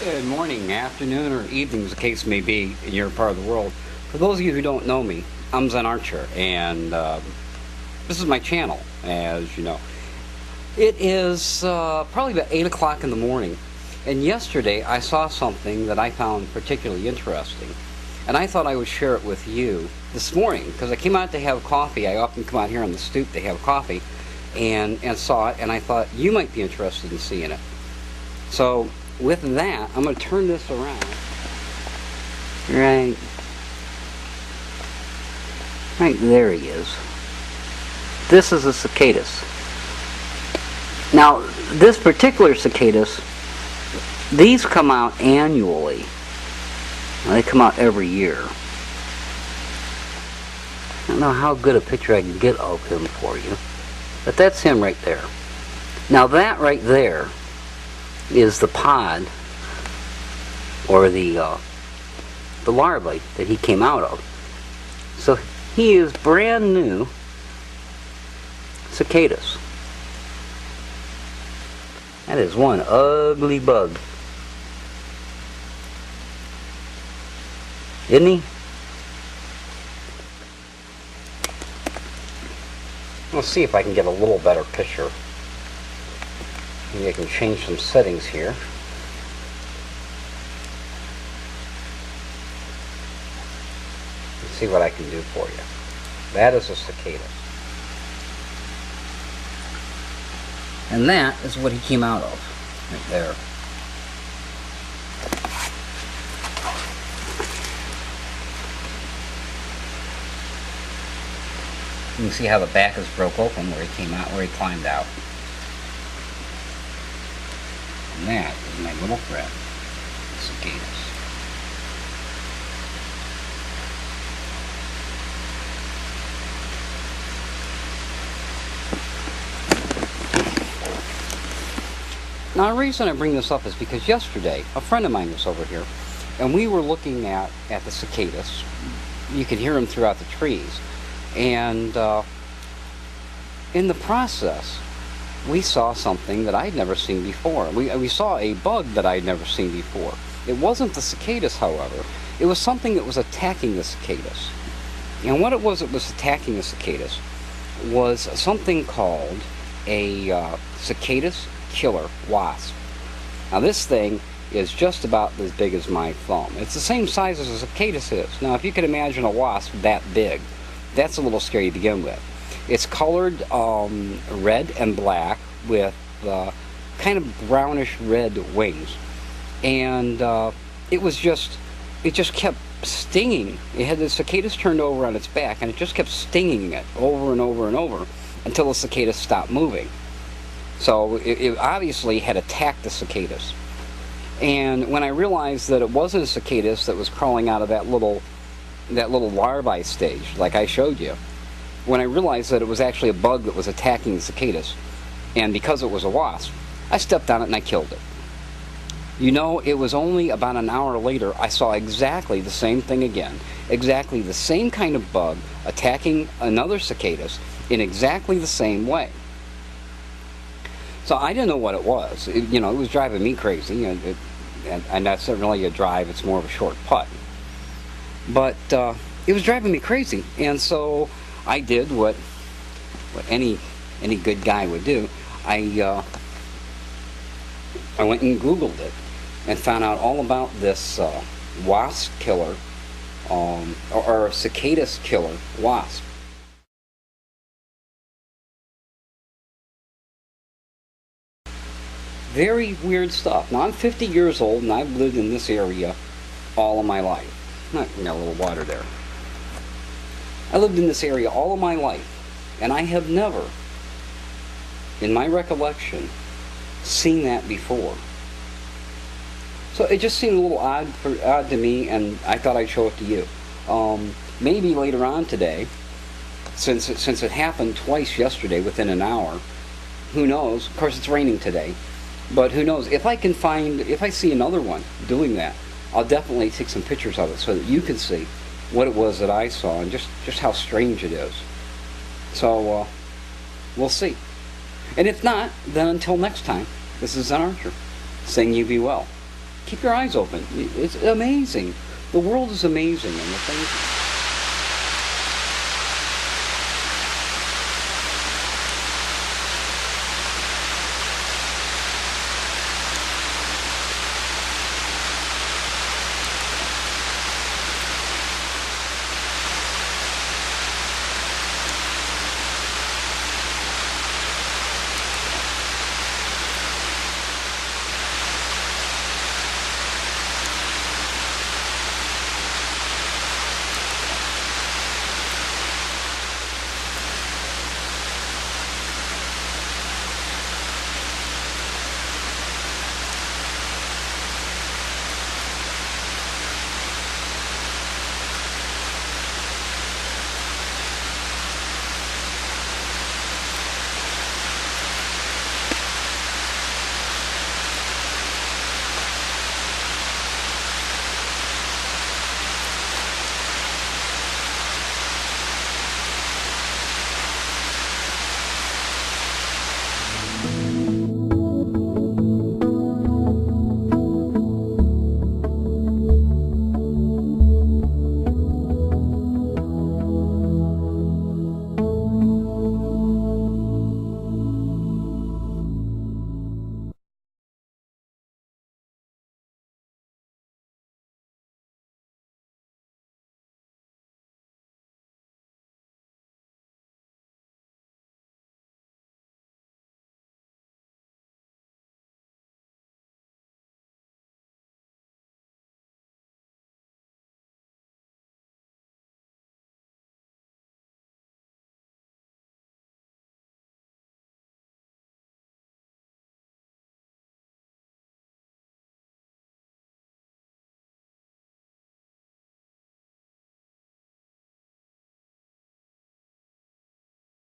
Good morning, afternoon, or evening, as the case may be in your part of the world. For those of you who don't know me, I'm Zen Archer, and this is my channel, as you know. It is probably about 8 o'clock in the morning, and yesterday I saw something that I found particularly interesting, and I thought I would share it with you this morning, because I came out to have coffee. I often come out here on the stoop to have coffee, and saw it, and I thought you might be interested in seeing it. So, with that, I'm going to turn this around. Right there he is. This is a Cicadus. Now, this particular Cicadus, these come out annually. They come out every year. I don't know how good a picture I can get of him for you, but that's him right there. Now that right there is the pod, or the larvae that he came out of. So he is brand new Cicadus. That is one ugly bug, isn't he? Let's see if I can get a little better picture. Maybe I can change some settings here. Let's see what I can do for you. That is a cicada. And that is what he came out of, right there. You can see how the back is broke open where he came out, where he climbed out. And that is my little friend, the Cicadas. Now the reason I bring this up is because yesterday a friend of mine was over here and we were looking at the cicadas. You could hear them throughout the trees, and in the process we saw something that I'd never seen before. We saw a bug that I'd never seen before. It wasn't the cicadas, however. It was something that was attacking the cicadas. And what it was that was attacking the cicadas was something called a cicadas killer wasp. Now this thing is just about as big as my thumb. It's the same size as a cicadas is. Now if you can imagine a wasp that big, that's a little scary to begin with. It's colored red and black with kind of brownish red wings, and it just kept stinging. It had the cicadas turned over on its back, and it just kept stinging it over and over and over until the cicadas stopped moving. So it obviously had attacked the cicadas. And when I realized that it wasn't a cicadas that was crawling out of that little larvae stage, like I showed you, when I realized that it was actually a bug that was attacking the cicadas, and because it was a wasp, I stepped on it and I killed it. You know, it was only about an hour later I saw exactly the same thing again, exactly the same kind of bug attacking another cicadas in exactly the same way. So I didn't know what it was. It was driving me crazy, and that's not really a drive, it's more of a short putt. But it was driving me crazy, and so I did what any good guy would do. I went and Googled it and found out all about this wasp killer, or cicadas killer wasp. Very weird stuff. Now I'm 50 years old and I've lived in this area all of my life. Got a little water there. I lived in this area all of my life, and I have never, in my recollection, seen that before. So it just seemed a little odd to me, and I thought I'd show it to you. Maybe later on today, since it happened twice yesterday within an hour, who knows? Of course, it's raining today, but who knows? If I see another one doing that, I'll definitely take some pictures of it so that you can see what it was that I saw and just how strange it is. So we'll see. And if not, then until next time, this is Zen Archer, saying you be well. keep your eyes open. It's amazing. The world is amazing, and the things